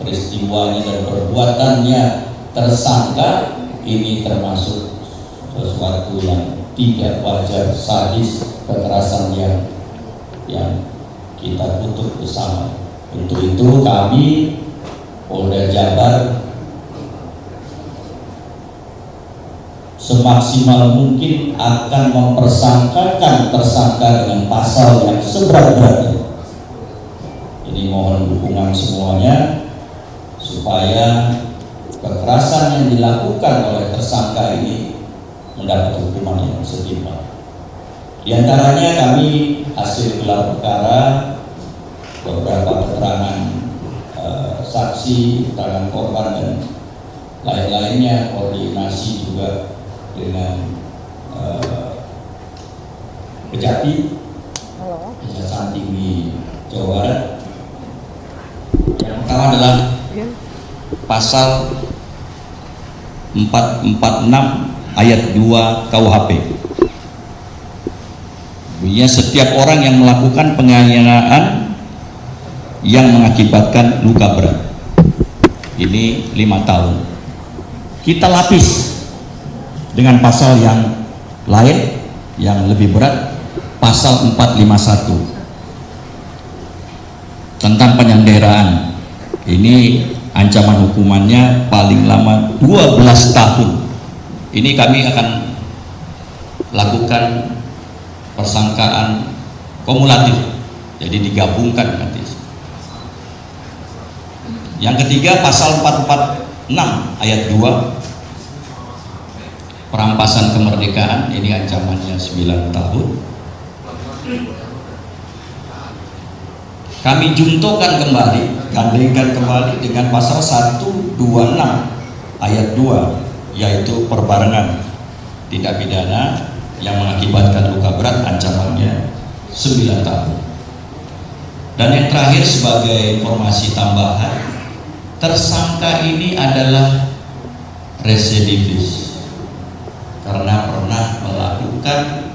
peristiwanya dan perbuatannya tersangka ini termasuk sesuatu yang tidak wajar, sadis, kekerasan yang kita tutup bersama. Untuk itu kami Polda Jabar semaksimal mungkin akan mempersangkakan tersangka dengan pasal yang seberat-beratnya. Ini mohon dukungan semuanya supaya kekerasan yang dilakukan oleh tersangka ini mendapat hukuman yang setimpal. Di antaranya kami hasil gelar perkara, beberapa keterangan saksi, keterangan korban dan lain-lainnya, koordinasi juga dengan Kejati, Kejaksaan Tinggi Jawa Barat. Yang pertama adalah pasal 446 ayat 2 KUHP. Bunyinya setiap orang yang melakukan penganiayaan yang mengakibatkan luka berat. Ini 5 tahun. Kita lapis dengan pasal yang lain yang lebih berat, pasal 451 tentang penyanderaan. Ini ancaman hukumannya paling lama 12 tahun. Ini kami akan lakukan persangkaan kumulatif, jadi digabungkan nanti. Yang ketiga pasal 446 ayat 2 perampasan kemerdekaan, ini ancamannya 9 tahun. Kami juntokan kembali, gandengkan kembali dengan pasal 126 ayat 2, yaitu perbarengan tindak pidana yang mengakibatkan luka berat, ancamannya 9 tahun. Dan yang terakhir sebagai informasi tambahan, tersangka ini adalah residivis karena pernah melakukan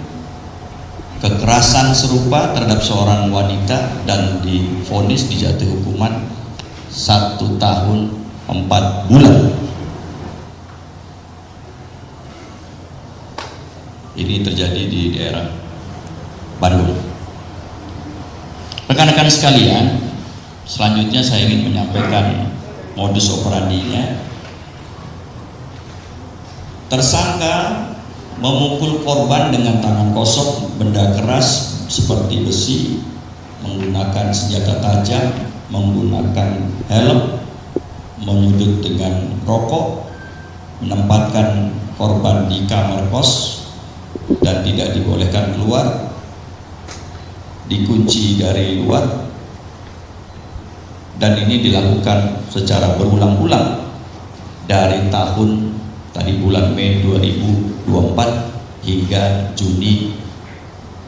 kekerasan serupa terhadap seorang wanita dan divonis dijatuhi hukuman 1 tahun 4 bulan. Ini terjadi di daerah Bandung. Rekan-rekan sekalian, selanjutnya saya ingin menyampaikan modus operandinya. Tersangka memukul korban dengan tangan kosong, benda keras seperti besi, menggunakan senjata tajam, menggunakan helm, menyudut dengan rokok, menempatkan korban di kamar kos dan tidak dibolehkan keluar, dikunci dari luar, dan ini dilakukan secara berulang-ulang dari tahun tadi bulan Mei 2024 hingga Juni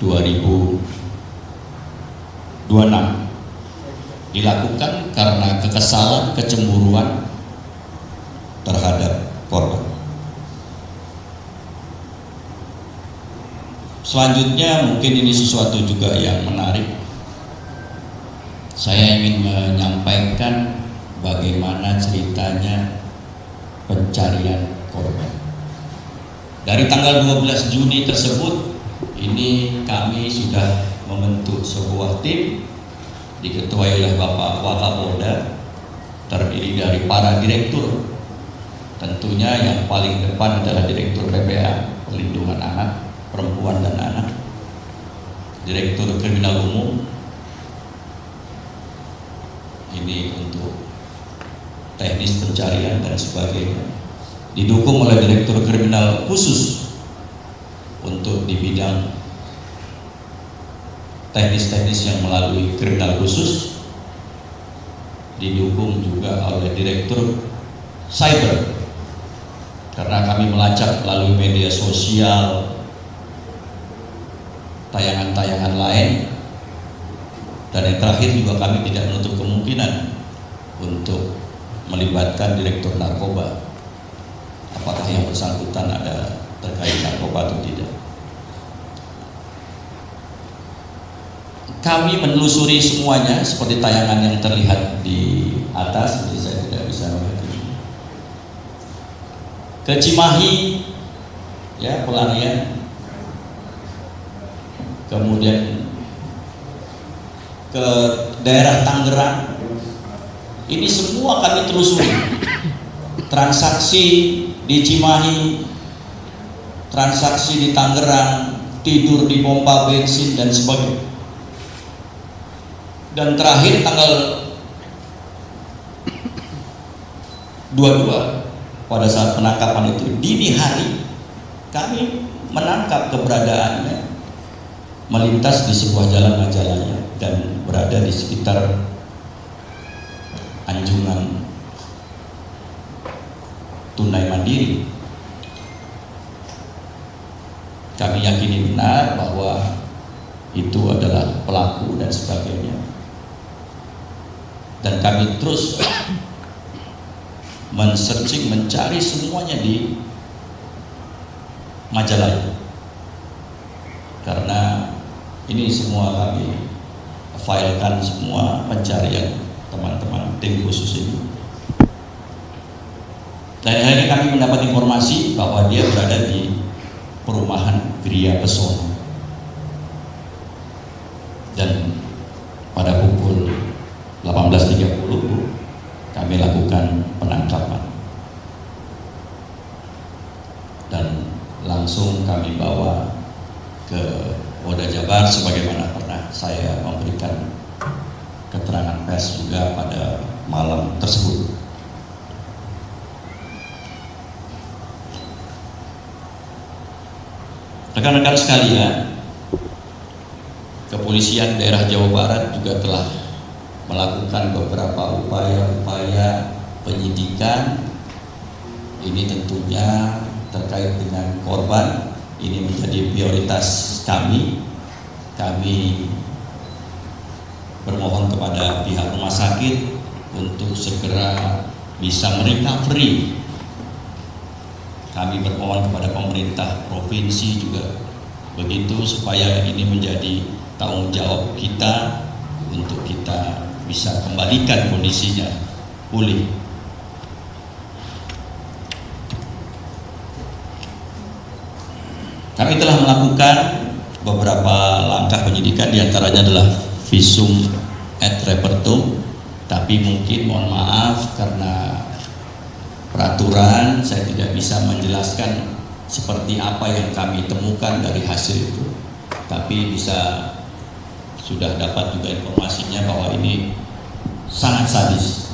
2026. Dilakukan karena kekesalan, kecemburuan terhadap korban. Selanjutnya mungkin ini sesuatu juga yang menarik. Saya ingin menyampaikan bagaimana ceritanya pencarian korban. Dari tanggal 12 Juni tersebut, ini kami sudah membentuk sebuah tim diketuai oleh Bapak Wakapolda, terdiri dari para direktur. Tentunya yang paling depan adalah Direktur PPA, Perlindungan Anak, Perempuan dan Anak, Direktur Kriminal Umum, ini untuk teknis pencarian dan sebagainya, didukung oleh Direktur Kriminal Khusus untuk di bidang teknis-teknis yang melalui kriminal khusus, didukung juga oleh Direktur Cyber karena kami melacak melalui media sosial, tayangan-tayangan lain, dan yang terakhir juga kami tidak menutup kemungkinan untuk melibatkan Direktur Narkoba, apakah yang bersangkutan ada terkait narkoba atau tidak. Kami menelusuri semuanya seperti tayangan yang terlihat di atas, seperti saya ke Cimahi, ya pelarian, kemudian ke daerah Tangerang. Ini semua kami telusuri, transaksi di Cimahi, transaksi di Tangerang, tidur di pompa bensin dan sebagainya. Dan terakhir tanggal 22 pada saat penangkapan itu dini hari kami menangkap keberadaannya melintas di sebuah jalan Majalaya dan berada di sekitar Anjungan Tunai Mandiri. Kami yakini benar bahwa itu adalah pelaku dan sebagainya. Dan kami terus men-searching, mencari semuanya di Majalaya, karena ini semua kami filekan semua pencarian teman-teman tim khusus ini. Dan akhirnya kami mendapat informasi bahwa dia berada di perumahan Gria Pesona. Dan pada pukul 18.30 kami lakukan penangkapan dan langsung kami bawa ke Polda Jabar sebagaimana pernah saya memberikan keterangan pers juga pada malam tersebut. Rekan-rekan sekalian, kepolisian daerah Jawa Barat juga telah melakukan beberapa upaya-upaya penyidikan. Ini tentunya terkait dengan korban. Ini menjadi prioritas kami. Kami bermohon kepada pihak rumah sakit untuk segera bisa merecovery. Kami bermohon kepada pemerintah provinsi juga begitu, supaya ini menjadi tanggung jawab kita untuk kita bisa kembalikan kondisinya pulih. Kami telah melakukan beberapa langkah penyidikan, diantaranya adalah visum et repertum, tapi mungkin mohon maaf karena peraturan saya tidak bisa menjelaskan seperti apa yang kami temukan dari hasil itu, tapi sudah dapat juga informasinya bahwa ini sangat sadis.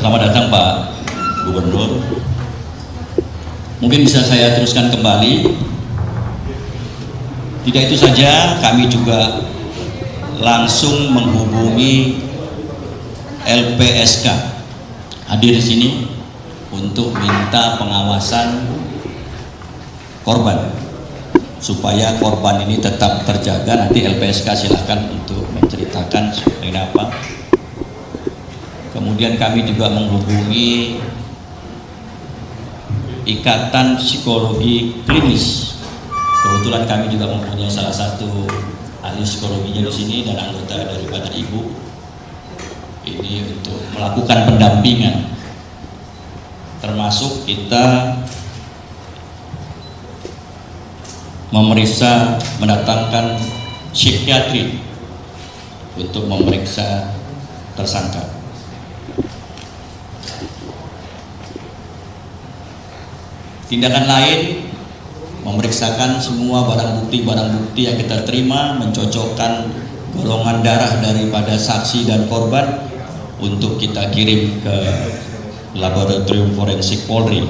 Selamat datang Pak Gubernur. Mungkin bisa saya teruskan kembali. Tidak itu saja, kami juga langsung menghubungi LPSK hadir di sini untuk minta pengawasan korban supaya korban ini tetap terjaga. Nanti LPSK silahkan untuk menceritakan seperti apa. Kemudian kami juga menghubungi Ikatan Psikologi Klinis. Kebetulan kami juga mempunyai salah satu ahli psikologinya di sini dan anggota daripada Ibu ini untuk melakukan pendampingan, termasuk kita memeriksa, mendatangkan psikiatri untuk memeriksa tersangka. Tindakan lain, memeriksakan semua barang bukti yang kita terima, mencocokkan golongan darah daripada saksi dan korban untuk kita kirim ke laboratorium forensik Polri.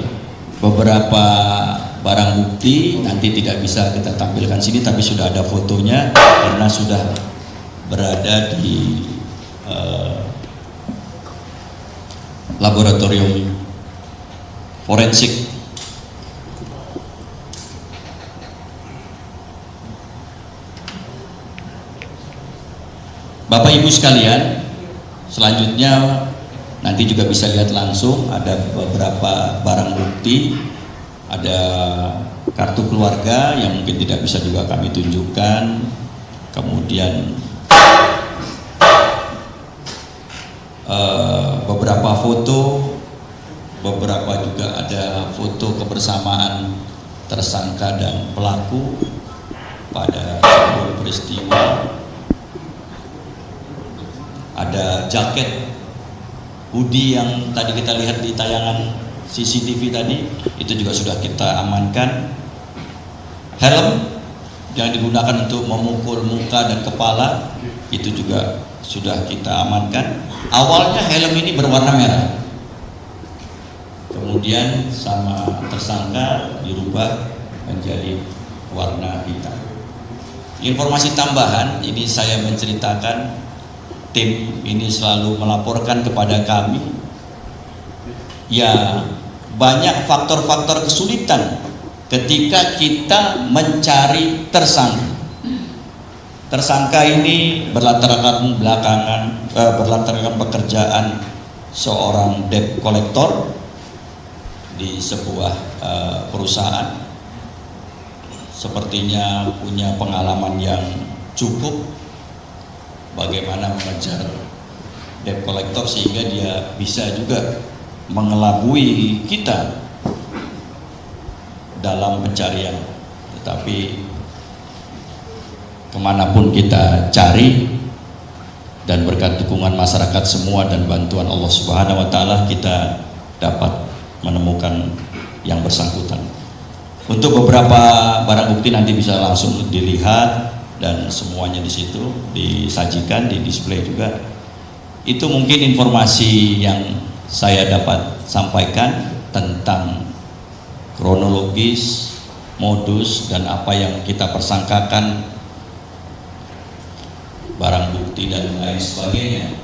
Beberapa barang bukti nanti tidak bisa kita tampilkan sini, tapi sudah ada fotonya karena sudah berada di laboratorium forensik. Bapak Ibu sekalian, selanjutnya Nanti juga bisa lihat langsung ada beberapa barang bukti, ada kartu keluarga yang mungkin tidak bisa juga kami tunjukkan, kemudian beberapa foto, beberapa juga ada foto kebersamaan tersangka dan pelaku pada sebuah peristiwa. Ada jaket hoodie yang tadi kita lihat di tayangan CCTV tadi, itu juga sudah kita amankan. Helm yang digunakan untuk memukul muka dan kepala, itu juga sudah kita amankan. Awalnya helm ini berwarna merah, kemudian sama tersangka dirubah menjadi warna hitam. Informasi tambahan ini saya menceritakan, tim ini selalu melaporkan kepada kami, ya banyak faktor-faktor kesulitan ketika kita mencari tersangka. Tersangka ini berlatarkan berlatarkan pekerjaan seorang debt collector di sebuah perusahaan. Sepertinya punya pengalaman yang cukup bagaimana mengejar debt collector sehingga dia bisa juga mengelabui kita dalam pencarian. Tetapi kemanapun kita cari dan berkat dukungan masyarakat semua dan bantuan Allah Subhanahu wa Ta'ala, kita dapat menemukan yang bersangkutan. Untuk beberapa barang bukti nanti bisa langsung dilihat dan semuanya di situ disajikan, di display juga. Itu mungkin informasi yang saya dapat sampaikan tentang kronologis, modus, dan apa yang kita persangkakan, barang bukti dan lain sebagainya.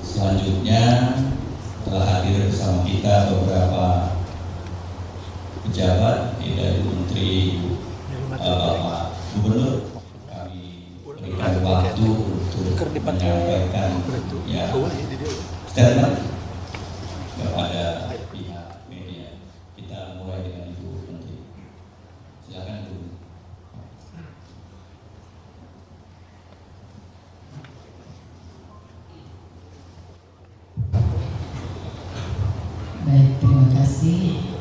Selanjutnya telah hadir bersama kita beberapa pejabat dari Menteri Bapak Gubernur. Kami berikan waktu untuk menyampaikan statement kepada pihak media. Kita mulai dengan Ibu Menteri. Silakan Bu. Baik, terima kasih.